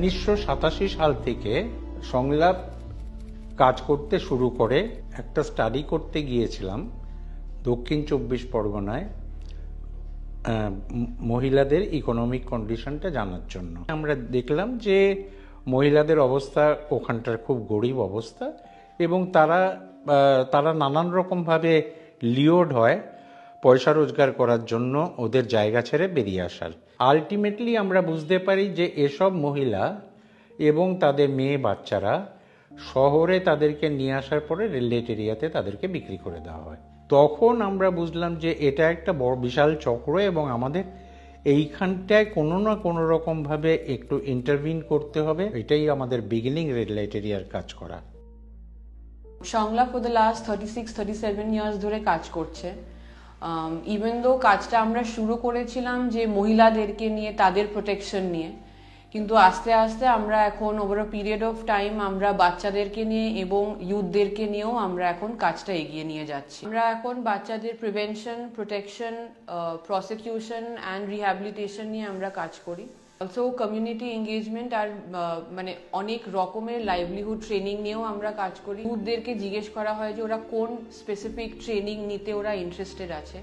1987 সাল থেকে সংলাপ কাজ করতে শুরু করে একটা স্টাডি করতে গিয়েছিলাম দক্ষিণ 24 পরগনায় মহিলাদের ইকোনমিক কন্ডিশনটা জানার জন্য। আমরা দেখলাম যে মহিলাদের অবস্থা ওখানটার খুব গরিব অবস্থা এবং তারা নানান রকমভাবে লিওড হয় পয়সা রোজগার করার জন্য ওদের জায়গা ছেড়ে বেরিয়ে আসার। আলটিমেটলি আমরা বুঝতে পারি যে এসব মহিলা এবং তাদের মেয়ে বাচ্চারা শহরে তাদেরকে নিয়ে আসার পরে রেলগেট এরিয়াতে তাদেরকে বিক্রি করে দেওয়া হয়। তখন আমরা বুঝলাম যে এটা একটা বড় বিশাল চক্র এবং আমাদের এইখানটায় কোনো না কোনো রকমভাবে একটু ইন্টারভিন করতে হবে। এটাই আমাদের বিগিনিং রেড লাইট এরিয়ার কাজ করা। সংলাপ ফর দ্য লাস্ট 36-37 ইয়ার্স ধরে কাজ করছে। ইভেন দো কাজটা আমরা শুরু করেছিলাম যে মহিলাদেরকে নিয়ে, তাদের প্রোটেকশন নিয়ে, কিন্তু আস্তে আস্তে আমরা এখন over a period of time আমরা বাচ্চাদেরকে নিয়ে এবং ইউথদেরকে নিয়েও আমরা এখন কাজটা এগিয়ে নিয়ে যাচ্ছি। আমরা এখন বাচ্চাদের prevention, protection, prosecution and rehabilitation নিয়ে আমরা কাজ করি। অলসো কমিউনিটি এঙ্গেজমেন্ট আর মানে অনেক রকমের লাইভলিহুড ট্রেনিং নিয়েও আমরা কাজ করি। ইউথদেরকে জিজ্ঞেস করা হয় যে ওরা কোন স্পেসিফিক ট্রেনিং নিতে ওরা ইন্টারেস্টেড আছে,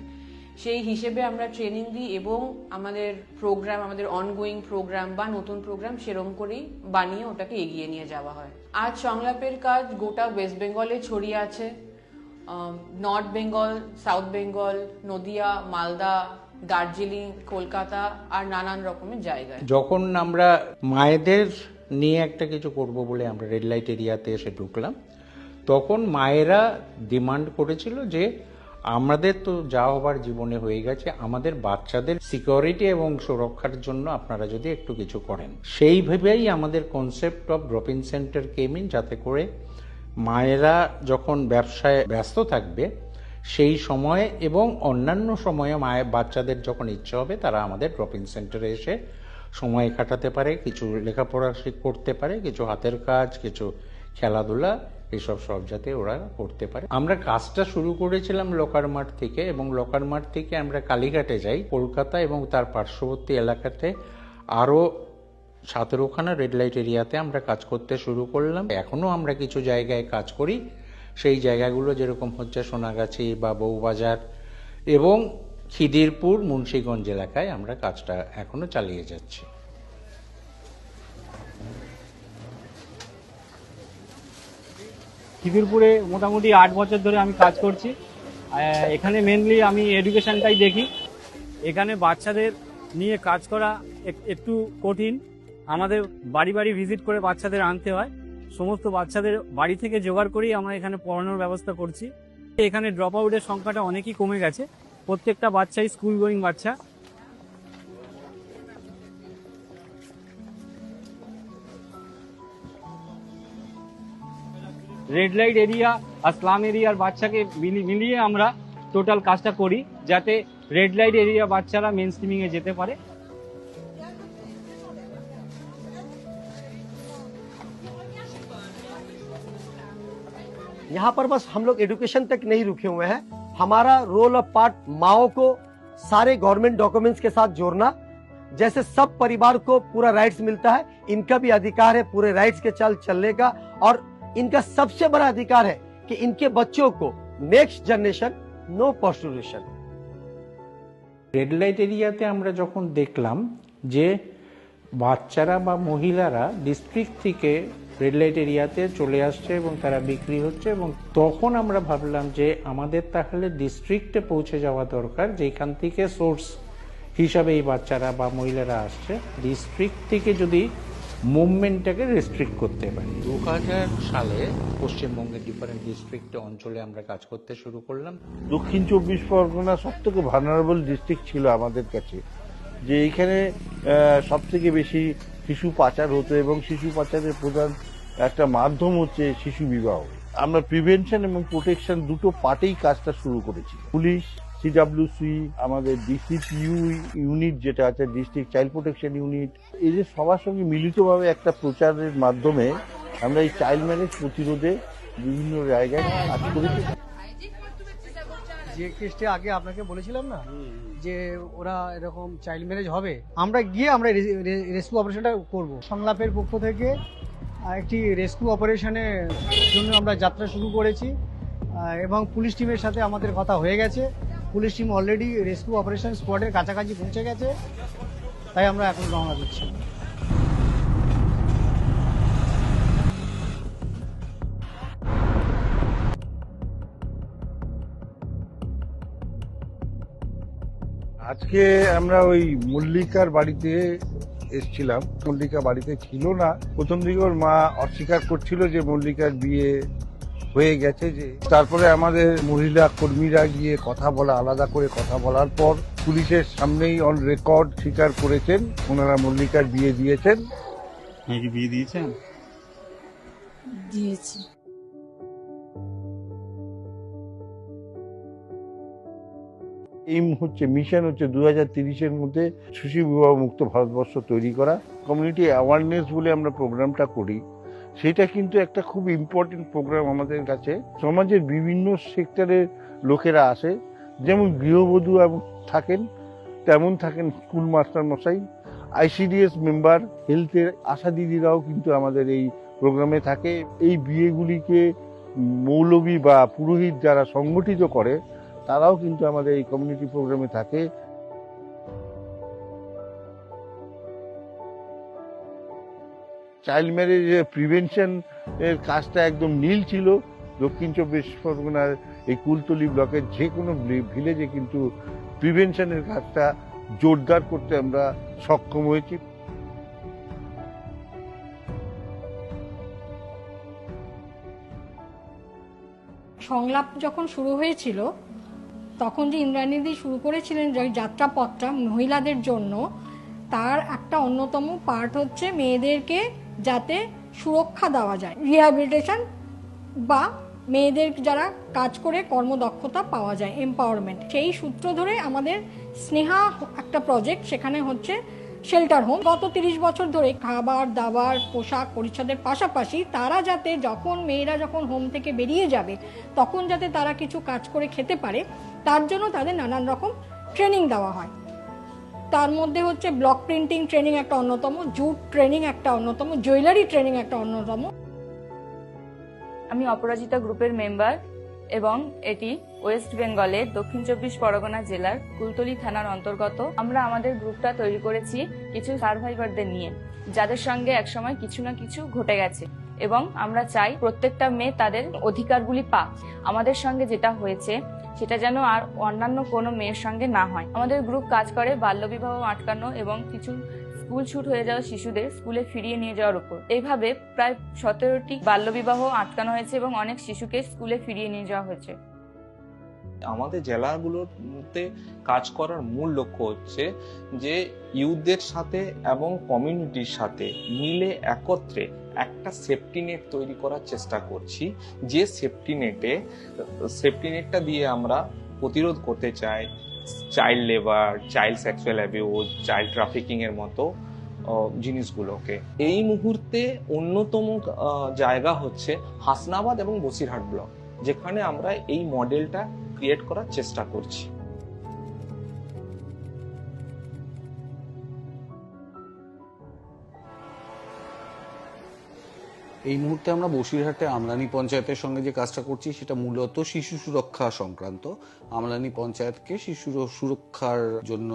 সেই হিসেবে আমরা ট্রেনিং দিই এবং আমাদের প্রোগ্রাম, আমাদের অনগোয়িং প্রোগ্রাম বা নতুন প্রোগ্রাম সেরকম করেই বানিয়ে ওটাকে এগিয়ে নিয়ে যাওয়া হয়। আজ সংলাপের কাজ গোটা ওয়েস্ট বেঙ্গলে ছড়িয়ে আছে, নর্থ বেঙ্গল, সাউথ বেঙ্গল, নদিয়া, মালদা, দার্জিলিং, কলকাতা আর নানান রকমের জায়গায়। যখন আমরা মায়েদের নিয়ে একটা কিছু করব বলে আমরা রেড লাইট এরিয়াতে এসে ঢুকলাম, তখন মায়েরা ডিমান্ড করেছিল যে আমাদের তো যা হবার জীবনে হয়ে গেছে, আমাদের বাচ্চাদের সিকিউরিটি এবং সুরক্ষার জন্য আপনারা যদি একটু কিছু করেন। সেইভাবেই আমাদের concept of drop in centre came in, যাতে করে মায়েরা যখন ব্যবসায় ব্যস্ত থাকবে সেই সময়ে এবং অন্যান্য সময়ে বাচ্চাদের যখন ইচ্ছে হবে তারা আমাদের ড্রপ ইন সেন্টারে এসে সময় কাটাতে পারে, কিছু লেখাপড়া করতে পারে, কিছু হাতের কাজ, কিছু খেলাধুলা, এসব সব যাতে ওরা করতে পারে। আমরা কাজটা শুরু করেছিলাম লোকার মাঠ থেকে এবং লোকার মাঠ থেকে আমরা কালীঘাটে যাই, কলকাতা এবং তার পার্শ্ববর্তী এলাকাতে আরও 17খানা রেড লাইট এরিয়াতে আমরা কাজ করতে শুরু করলাম। এখনও আমরা কিছু জায়গায় কাজ করি, সেই জায়গাগুলো যেরকম হচ্ছে সোনাগাছি বা বউবাজার এবং খিদিরপুর, মুন্সিগঞ্জ এলাকায় আমরা কাজটা এখনো চালিয়ে যাচ্ছি। খিদিরপুরে মোটামুটি 8 বছর ধরে আমি কাজ করছি। এখানে মেনলি আমি এডুকেশনটাই দেখি। এখানে বাচ্চাদের নিয়ে কাজ করা একটু কঠিন। আমাদের বাড়ি বাড়ি ভিজিট করে বাচ্চাদের আনতে হয়। সমস্ত বাচ্চাদের বাড়ি থেকে জোগাড় করেই আমরা এখানে পড়ানোর ব্যবস্থা করছি। এখানে ড্রপ আউটের সংখ্যাটা অনেকই কমে গেছে। প্রত্যেকটা বাচ্চাই স্কুল গোয়িং বাচ্চা। রেড লাইট এরিয়া আর স্লাম এরিয়ার বাচ্চাকে মিলিয়ে আমরা টোটাল কাজটা করি, যাতে রেড লাইট এরিয়া বাচ্চারা মেন স্ট্রিমিং এ যেতে পারে। यहाँ पर बस हम लोग एजुकेशन तक नहीं रुके हुए हैं। हमारा रोल ऑफ पार्ट माओ को सारे गवर्नमेंट डॉक्यूमेंट्स के साथ जोड़ना। जैसे सब परिवार को पूरा राइट्स मिलता है, इनका भी अधिकार है पूरे राइट्स के चलने का, और इनका सबसे बड़ा अधिकार है कि इनके बच्चों को next generation no prostitution. Red light এরিয়াতে আমরা যখন দেখলাম যে বাচ্চারা বা মহিলারা ডিস্ট্রিক্ট থেকে রেড লাইট এরিয়াতে চলে আসছে এবং তারা বিক্রি হচ্ছে, এবং তখন আমরা ভাবলাম যে আমাদের তাহলে ডিস্ট্রিক্টে পৌঁছে যাওয়া দরকার, যেখান থেকে সোর্স হিসাবে এই বাচ্চারা বা মহিলারা আসছে। ডিস্ট্রিক্ট থেকে যদি মুভমেন্টটাকে রেস্ট্রিক্ট করতে পারি। 2000 সালে পশ্চিমবঙ্গের ডিফারেন্ট ডিস্ট্রিক্ট অঞ্চলে আমরা কাজ করতে শুরু করলাম। দক্ষিণ 24 পরগনা সব থেকে ভালনারেবল ডিস্ট্রিক্ট ছিল আমাদের কাছে, যে এইখানে সব থেকে বেশি শিশু পাচার হতো এবং শিশু পাচারের প্রধান একটা মাধ্যম হচ্ছে শিশু বিবাহ। আমরা প্রিভেনশন এবং প্রোটেকশন দুটো পার্টেই কাজটা শুরু করেছি। পুলিশ, সিডব্লিউসি, আমাদের ডিসিপিইউ ইউনিট যেটা আছে, ডিস্ট্রিক্ট চাইল্ড প্রোটেকশন ইউনিট, এই যে সবার সঙ্গে মিলিতভাবে একটা প্রচারের মাধ্যমে আমরা এই চাইল্ড ম্যারেজ প্রতিরোধে বিভিন্ন জায়গায় কাজ করেছি। যে কেসটা আগে আপনাকে বলেছিলাম না যে ওরা এরকম চাইল্ড ম্যারেজ হবে, আমরা গিয়ে আমরা রেস্কিউ অপারেশনটা করব। সংলাপের পক্ষ থেকে একটি রেস্কিউ অপারেশনের জন্য আমরা যাত্রা শুরু করেছি এবং পুলিশ টিমের সাথে আমাদের কথা হয়ে গেছে। Police team already rescue operation স্পটের কাছাকাছি পৌঁছে গেছে, তাই আমরা এখন রওনা দিচ্ছি। আজকে আমরা ওই মল্লিকার বাড়িতে এসেছিলাম। মল্লিকা বাড়িতে ছিল না। প্রথম দিকে ওর মা অস্বীকার করছিল যে মল্লিকার বিয়ে হয়ে গেছে। যে তারপরে আমাদের মহিলা কর্মীরা গিয়ে কথা বলা, আলাদা করে কথা বলার পর পুলিশের সামনেই অন রেকর্ড স্বীকার করেছেন ওনারা মল্লিকার বিয়ে দিয়েছেন। বিয়ে দিয়েছেন? দিয়েছি। এইম হচ্ছে, মিশন হচ্ছে 2030-এর মধ্যে শিশু বিবাহ মুক্ত ভারতবর্ষ তৈরি করা। কমিউনিটি অ্যাওয়ারনেস বলে আমরা প্রোগ্রামটা করি, সেটা কিন্তু একটা খুব ইম্পর্টেন্ট প্রোগ্রাম আমাদের কাছে। সমাজের বিভিন্ন সেক্টরের লোকেরা আসে, যেমন গৃহবধূ থাকেন, তেমন থাকেন স্কুল মাস্টার মশাই, আইসিডিএস মেম্বার, হেলথের আশা দিদিরাও কিন্তু আমাদের এই প্রোগ্রামে থাকে। এই বিয়েগুলিকে মৌলবী বা পুরোহিত যারা সংগঠিত করে তারাও কিন্তু আমাদের এই কমিউনিটি প্রোগ্রামে থাকে। চাইল্ড ম্যারেজ প্রিভেনশন এর কাজটা একদম নীল ছিল। দক্ষিণ চব্বিশ পরগনার এই কুলতলি ব্লকের যে কোনো ভিলেজে কিন্তু প্রিভেনশনের কাজটা জোরদার করতে আমরা সক্ষম হয়েছি। সংলাপ যখন শুরু হয়েছিল তখন যে ইন্দ্রাণীদি শুরু করেছিলেন যে যাত্রাপথটা মহিলাদের জন্য, তার একটা অন্যতম পার্ট হচ্ছে মেয়েদেরকে যাতে সুরক্ষা দেওয়া যায়, রিহ্যাবিলিটেশন বা মেয়েদের যারা কাজ করে কর্মদক্ষতা পাওয়া যায়, এম্পাওয়ারমেন্ট। সেই সূত্র ধরে আমাদের স্নেহা একটা প্রজেক্ট, সেখানে হচ্ছে শেল্টার হোম। গত 30 বছর ধরে খাবার দাবার পোশাক পরিচ্ছদের পাশাপাশি তারা যাতে মেয়েরা যখন হোম থেকে বেরিয়ে যাবে তখন যাতে তারা কিছু কাজ করে খেতে পারে, তার জন্য তাদের নানান রকম ট্রেনিং দেওয়া হয়। তার মধ্যে হচ্ছে ব্লক প্রিন্টিং ট্রেনিং একটা অন্যতম, জুট ট্রেনিং একটা অন্যতম, জুয়েলারি ট্রেনিং একটা অন্যতম। আমি অপরাজিতা গ্রুপের মেম্বার এবং এটি ওয়েস্ট বেঙ্গলের দক্ষিণ চব্বিশ পরগনা জেলার কুলতলি থানার অন্তর্গত। আমরা আমাদের গ্রুপটা তৈরি করেছি কিছু সার্ভাইভারদের নিয়ে, যাদের সঙ্গে একসময় কিছু না কিছু ঘটে গেছে এবং আমরা চাই প্রত্যেকটা মেয়ে তাদের অধিকারগুলি পাক। আমাদের সঙ্গে যেটা হয়েছে সেটা যেন আর অন্যান্য কোনো মেয়ের সঙ্গে না হয়। আমাদের গ্রুপ কাজ করে বাল্যবিবাহ আটকানো এবং কিছু স্কুল ছুট হয়ে যাওয়া শিশুদের স্কুলে ফিরিয়ে নিয়ে যাওয়ার উপর। এইভাবে প্রায় 17টি বাল্যবিবাহ আটকানো হয়েছে এবং অনেক শিশুকে স্কুলে ফিরিয়ে নিয়ে যাওয়া হয়েছে। আমাদের জেলাগুলোতে কাজ করার মূল লক্ষ্য হচ্ছে যে ইউথদের সাথে এবং কমিউনিটির সাথে মিলে একত্রে একটা সেফটি নেট তৈরি করার চেষ্টা করছি। যে সেফটি নেটটা দিয়ে আমরা প্রতিরোধ করতে চাই child labour, child sexual abuse, child trafficking এর মতো জিনিসগুলোকে। এই মুহূর্তে অন্যতম জায়গা হচ্ছে হাসনাবাদ এবং বসিরহাট ব্লক, যেখানে আমরা এই মডেলটা ক্রিয়েট করার চেষ্টা করছি। এই মুহূর্তে আমরা বসিরহাটে আমলানি পঞ্চায়েতের সঙ্গে যে কাজটা করছি সেটা মূলত শিশু সুরক্ষা সংক্রান্ত। আমলানি পঞ্চায়েতকে শিশু সুরক্ষার জন্য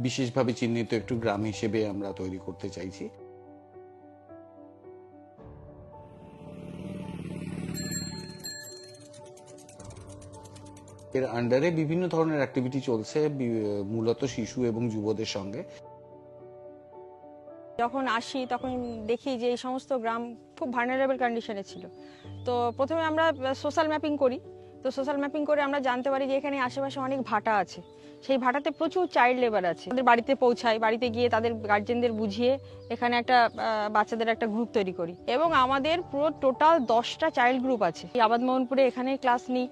বিশেষভাবে চিহ্নিত একটু গ্রাম হিসেবে আমরা তৈরি করতে চাইছি। এর আন্ডারে বিভিন্ন ধরনের অ্যাক্টিভিটি চলছে মূলত শিশু এবং যুবদের সঙ্গে। যখন আসি তখন দেখি যে এই সমস্ত গ্রাম খুব ভালনারেবল কন্ডিশনে ছিল। তো প্রথমে আমরা সোশ্যাল ম্যাপিং করি। তো সোশ্যাল ম্যাপিং করে আমরা জানতে পারি যে এখানে আশেপাশে অনেক ভাটা আছে, সেই ভাটাতে প্রচুর চাইল্ড লেবার আছে। আমাদের বাড়িতে পৌঁছাই, বাড়িতে গিয়ে তাদের গার্জেনদের বুঝিয়ে এখানে একটা বাচ্চাদের একটা গ্রুপ তৈরি করি এবং আমাদের পুরো টোটাল 10টা চাইল্ড গ্রুপ আছে। আবাদ মোহনপুরে এখানে ক্লাস নিই,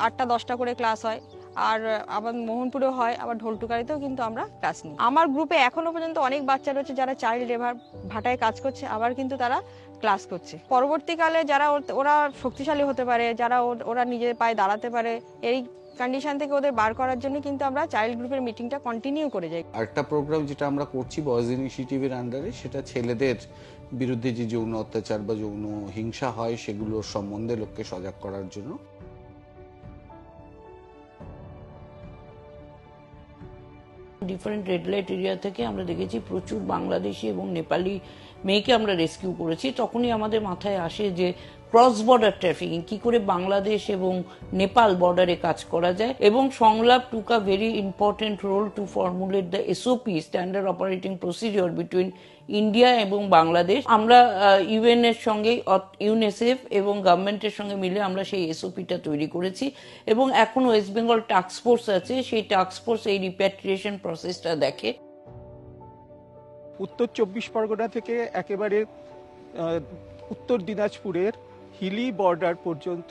8টা 10টা করে ক্লাস হয়, আর আবার মোহনপুরেও হয়, আবার ঢোলটুকারিতেও কিন্তু আমরা ক্লাস নিই। আমার গ্রুপে এখনো পর্যন্ত অনেক বাচ্চা রয়েছে যারা চাইল্ড লেবার ভাটায় কাজ করছে, আবার কিন্তু তারা ক্লাস করছে। পরবর্তীকালে যারা ওরা শক্তিশালী হতে পারে, যারা ওরা নিজের পায়ে দাঁড়াতে পারে, এই কন্ডিশন থেকে ওদের বার করার জন্য কিন্তু আমরা চাইল্ড গ্রুপের মিটিংটা কন্টিনিউ করে যাই। আরেকটা প্রোগ্রাম যেটা আমরা করছি বয়েজ ইনিশিয়েটিভের আন্ডারে, সেটা ছেলেদের বিরুদ্ধে যে যৌন অত্যাচার বা যৌন হিংসা হয় সেগুলোর সম্বন্ধে লোককে সজাগ করার জন্য। ডিফারেন্ট রেড লাইট এরিয়া থেকে আমরা দেখেছি প্রচুর বাংলাদেশি এবং নেপালি মেয়েকে আমরা রেস্কিউ করেছি। তখনই আমাদের মাথায় আসে যে ক্রস বর্ডার ট্রাফিকিং কি করে বাংলাদেশ এবং নেপাল বর্ডারে কাজ করা যায়, এবং Sanglap took a very important role to formulate the SOP standard operating procedure between India এবং বাংলাদেশ। আমরা ইউএন এর সঙ্গে, ইউনিসেফ এবং গভর্নমেন্টের সঙ্গে মিলে আমরা সেই এসওপিটা তৈরি করেছি, এবং এখন ওয়েস্ট বেঙ্গল টাস্ক ফোর্স আছে, সেই টাস্ক ফোর্স এই রিপ্যাট্রিয়েশন প্রসেসটা দেখে। উত্তর 24 পরগনা থেকে একেবারে উত্তর দিনাজপুরের হিলি বর্ডার পর্যন্ত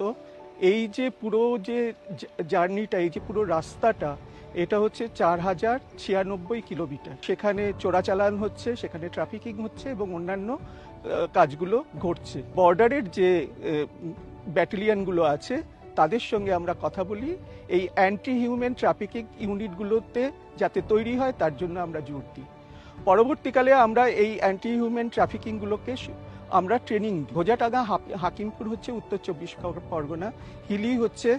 এই যে পুরো যে জার্নিটা, এই যে পুরো রাস্তাটা, এটা হচ্ছে 4096 কিলোমিটার। সেখানে চোরাচালান হচ্ছে, সেখানে ট্রাফিকিং হচ্ছে এবং অন্যান্য কাজগুলো ঘটছে। বর্ডারের যে ব্যাটালিয়নগুলো আছে তাদের সঙ্গে আমরা কথা বলি এই অ্যান্টি হিউম্যান ট্রাফিকিং ইউনিটগুলোতে যাতে তৈরি হয় তার জন্য আমরা জোর দিই। পরবর্তীকালে আমরা এই অ্যান্টি হিউম্যান ট্রাফিকিংগুলোকে আমরা ট্রেনিং দিই। ভোজাটাঙ্গা হাকিমপুর হচ্ছে উত্তর 24 পরগনা, হিলি হচ্ছে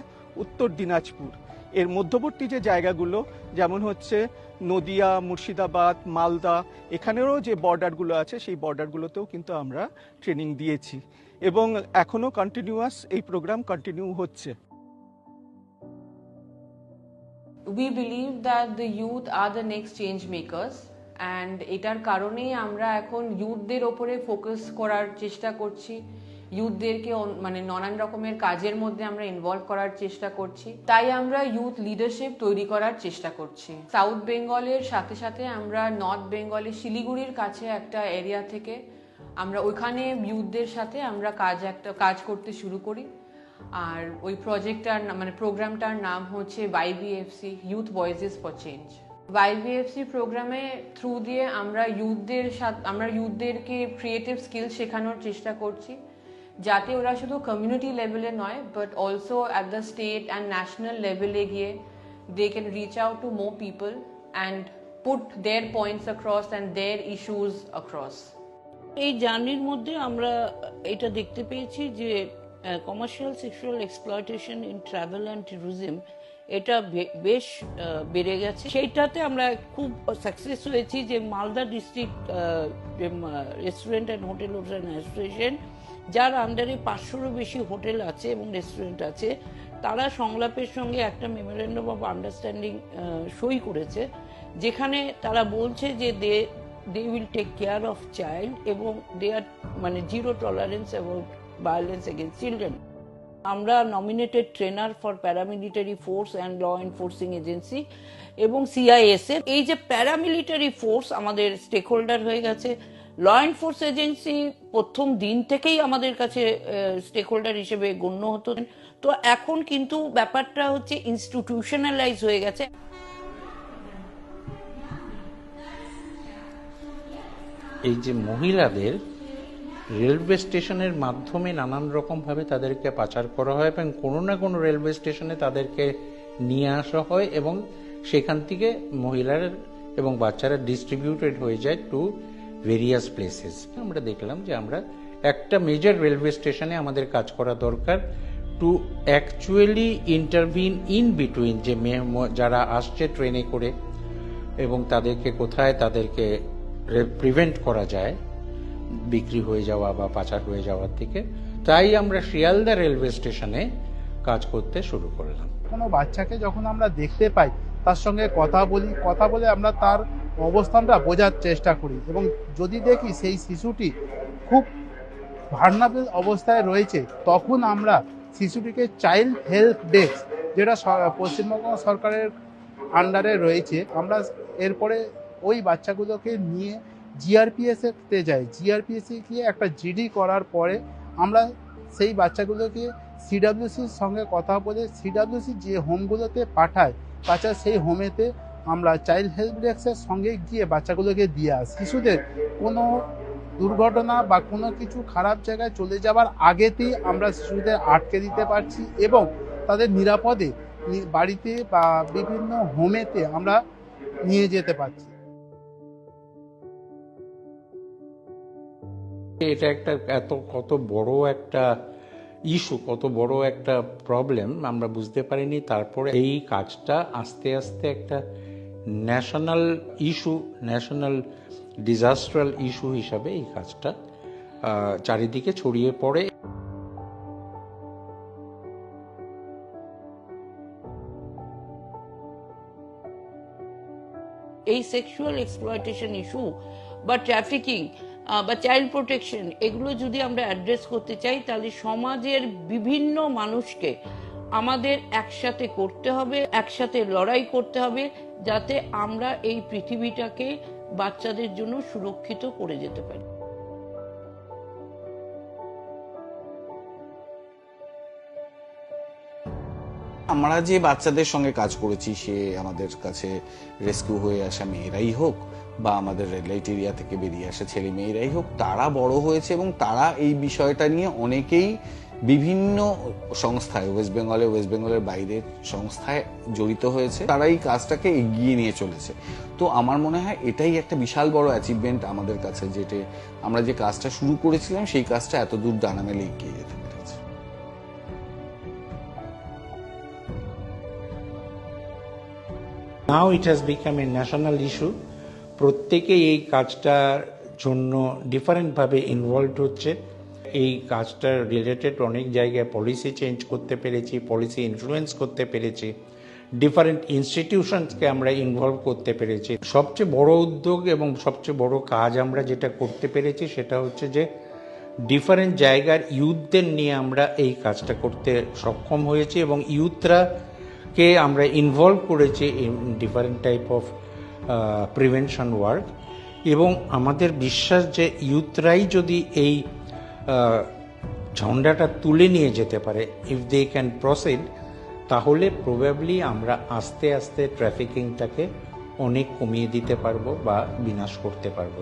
উত্তর দিনাজপুর। এর মধ্যবর্তী যে জায়গাগুলো যেমন হচ্ছে নদিয়া, মুর্শিদাবাদ, মালদা, এখানেরও যে বর্ডারগুলো আছে সেই বর্ডারগুলোতেও কিন্তু আমরা ট্রেনিং দিয়েছি এবং এখনো কন্টিনিউয়াস এই প্রোগ্রাম কন্টিনিউ হচ্ছে। We believe that the youth are the next change makers, and এটার কারণেই আমরা এখন ইউথদের ওপরে ফোকাস করার চেষ্টা করছি। ইউথদেরকে মানে নানান রকমের কাজের মধ্যে আমরা ইনভলভ করার চেষ্টা করছি, তাই আমরা ইউথ লিডারশিপ তৈরি করার চেষ্টা করছি। সাউথ বেঙ্গলের সাথে সাথে আমরা নর্থ বেঙ্গলের শিলিগুড়ির কাছে একটা এরিয়া থেকে আমরা ওইখানে ইউথদের সাথে আমরা কাজ করতে শুরু করি। আর ওই প্রজেক্টটার মানে প্রোগ্রামটার নাম হচ্ছে YBFC, youth voices for change. YBFC প্রোগ্রামে থ্রু দিয়ে আমরা ইউথদেরকে ক্রিয়েটিভ স্কিল শেখানোর চেষ্টা করছি, যাতে ওরা শুধু কমিউনিটি লেভেলে নয় but also at the state and national লেভেলে গিয়ে they can reach out to more people and put their points across and their issues across. এই জার্নির মধ্যে আমরা এটা দেখতে পেয়েছি যে commercial sexual exploitation in travel and tourism এটা বেশ বেড়ে গেছে। সেইটাতে আমরা খুব সাকসেস হয়েছি যে মালদা ডিস্ট্রিক্ট যে রেস্টুরেন্ট অ্যান্ড হোটেল অ্যাসোসিয়েশন, যার আন্ডারে 500-রও বেশি হোটেল আছে এবং রেস্টুরেন্ট আছে, তারা সংলাপের সঙ্গে একটা মেমোরেন্ডাম অফ আন্ডারস্ট্যান্ডিং সই করেছে, যেখানে তারা বলছে যে they will take care of child এবং দে আর মানে zero tolerance about violence against children. আমরা nominated trainer for paramilitary force and law enforcing agency এবং CIS-এর এই যে প্যারামিলিটারি ফোর্স আমাদের স্টেক হোল্ডার হয়ে গেছে। ল এনফোর্স এজেন্সি প্রথম দিন থেকেই আমাদের কাছে স্টেক হোল্ডার হিসেবে গণ্য হতো, তো এখন কিন্তু ব্যাপারটা হচ্ছে ইনস্টিটিউশনালাইজ হয়ে গেছে। এই যে মহিলাদের রেলওয়ে স্টেশনের মাধ্যমে নানান রকমভাবে তাদেরকে পাচার করা হয় এবং কোনো না কোনো রেলওয়ে স্টেশনে তাদেরকে নিয়ে আসা হয় এবং সেখান থেকে মহিলারা এবং বাচ্চারা ডিস্ট্রিবিউটেড হয়ে যায় টু ভেরিয়াস প্লেসেস। আমরা দেখলাম যে আমরা একটা মেজর রেলওয়ে স্টেশনে আমাদের কাজ করা দরকার to actually intervene in between যে যারা আসছে ট্রেনে করে এবং তাদেরকে কোথায় তাদেরকে প্রিভেন্ট করা যায় বিক্রি হয়ে যাওয়া বা পাচার হয়ে যাওয়ার থেকে। তাই আমরা শিয়ালদা রেলওয়ে স্টেশনে কাজ করতে শুরু করলাম। কোনো বাচ্চাকে যখন আমরা দেখতে পাই তার সঙ্গে কথা বলে আমরা তার অবস্থানটা বোঝার চেষ্টা করি এবং যদি দেখি সেই শিশুটি খুব ভার্নাবল অবস্থায় রয়েছে, তখন আমরা শিশুটিকে চাইল্ড হেল্প ডেস্ক, যেটা পশ্চিমবঙ্গ সরকারের আন্ডারে রয়েছে, আমরা এরপরে ওই বাচ্চাগুলোকে নিয়ে GRPS-তে যাই। GRPS-এ গিয়ে একটা GD করার পরে আমরা সেই বাচ্চাগুলোকে CWCর সঙ্গে কথা বলে CWC যে হোমগুলোতে পাঠায় বাচ্চা, সেই হোমেতে আমরা চাইল্ড হেল্প ডেস্কের সঙ্গে গিয়ে বাচ্চাগুলোকে দিয়ে আসি। শিশুদের কোনো দুর্ঘটনা বা কোনো কিছু খারাপ জায়গায় চলে যাবার আগেতেই আমরা শিশুদের আটকে দিতে পারছি এবং তাদের নিরাপদে বাড়িতে বা বিভিন্ন হোমেতে আমরা নিয়ে যেতে পারছি। এটা একটা কত বড় একটা ইস্যু, কত বড় একটা প্রবলেম আমরা বুঝতে পারিনি। তারপরে এই কাজটা আস্তে আস্তে একটা ন্যাশনাল ইস্যু, ন্যাশনাল ডিজাস্টারাল ইস্যু হিসাবে এই কাজটা চারিদিকে ছড়িয়ে পড়ে। এই সেক্সুয়াল এক্সপ্লয়টেশন ইস্যু বা ট্রাফিকিং বা চাইল্ড প্রোটেকশন, এগুলো যদি আমরা অ্যাড্রেস করতে চাই তাহলে সমাজের বিভিন্ন মানুষকে আমাদের একসাথে করতে হবে, একসাথে লড়াই করতে হবে, যাতে আমরা এই পৃথিবীটাকে বাচ্চাদের জন্য সুরক্ষিত করে যেতে পারি। আমরা যে বাচ্চাদের সঙ্গে কাজ করেছি, সে আমাদের কাছে রেস্কিউ হয়ে আসা মেয়েরাই হোক বা আমাদের রেড লাইট এরিয়া থেকে বেরিয়ে আসা ছেলে মেয়েরাই হোক, তারা বড় হয়েছে এবং তারা এই বিষয়টা নিয়ে অনেকেই বিভিন্ন সংস্থায়, ওয়েস্ট বেঙ্গলের বাইরের সংস্থায় জড়িত হয়েছে, তারা এই কাজটাকে এগিয়ে নিয়ে চলেছে। তো আমার মনে হয় এটাই একটা বিশাল বড় অ্যাচিভমেন্ট আমাদের কাছে, যেটা আমরা যে কাজটা শুরু করেছিলাম সেই কাজটা এত দূর ডানা মেলে এগিয়ে যেতে পেরেছে। Now it has become a national issue. প্রত্যেকেই এই কাজটার জন্য ডিফারেন্টভাবে ইনভলভড হচ্ছে। এই কাজটার রিলেটেড অনেক জায়গায় পলিসি চেঞ্জ করতে পেরেছি, পলিসি ইনফ্লুয়েন্স করতে পেরেছি, ডিফারেন্ট ইনস্টিটিউশনসকে আমরা ইনভলভ করতে পেরেছি। সবচেয়ে বড় উদ্যোগ এবং সবচেয়ে বড় কাজ আমরা যেটা করতে পেরেছি সেটা হচ্ছে যে ডিফারেন্ট জায়গার ইউথদের নিয়ে আমরা এই কাজটা করতে সক্ষম হয়েছি এবং কে আমরা ইনভলভ করেছি in different type of prevention work. এবং আমাদের বিশ্বাস যে ইউথরাই যদি এই ঝন্ডাটা তুলে নিয়ে যেতে পারে, ইফ দে ক্যান প্রসিড, তাহলে প্রবাবলি আমরা আস্তে আস্তে ট্রাফিকিংটাকে অনেক কমিয়ে দিতে পারবো বা বিনাশ করতে পারবো।